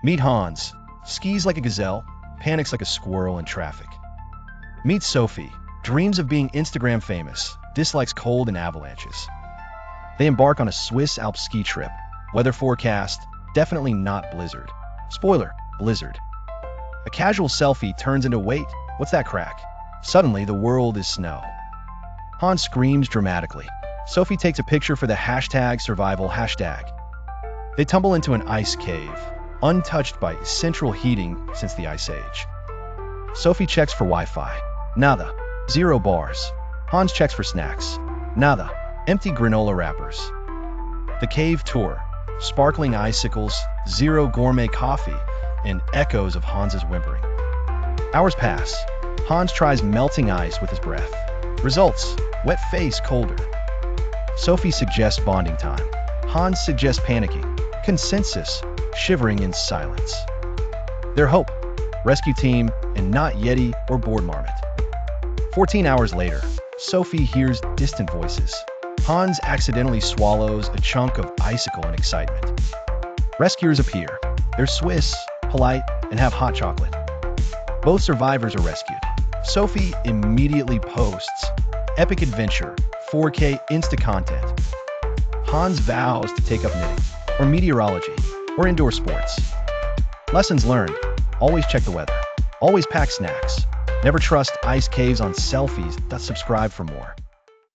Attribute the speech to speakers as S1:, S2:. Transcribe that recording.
S1: Meet Hans. Skis like a gazelle, panics like a squirrel in traffic. Meet Sophie. Dreams of being Instagram famous, dislikes cold and avalanches. They embark on a Swiss Alps ski trip. Weather forecast, definitely not blizzard. Spoiler, blizzard. A casual selfie turns into wait, what's that crack? Suddenly, the world is snow. Hans screams dramatically. Sophie takes a picture for the #survival hashtag. They tumble into an ice cave, untouched by central heating since the Ice Age. Sophie checks for Wi-Fi. Nada. 0 bars. Hans checks for snacks. Nada. Empty granola wrappers. The cave tour. Sparkling icicles, 0 gourmet coffee, and echoes of Hans's whimpering. Hours pass. Hans tries melting ice with his breath. Results: wet face, colder. Sophie suggests bonding time. Hans suggests panicking. Consensus: shivering in silence. Their hope: rescue team and not Yeti or board marmot. 14 hours later, Sophie hears distant voices. Hans accidentally swallows a chunk of icicle in excitement. Rescuers appear. They're Swiss, polite, and have hot chocolate. Both survivors are rescued. Sophie immediately posts epic adventure, 4K Insta content. Hans vows to take up knitting, or meteorology, or indoor sports. Lessons learned: always check the weather. Always pack snacks. Never trust ice caves on selfies. Subscribe for more.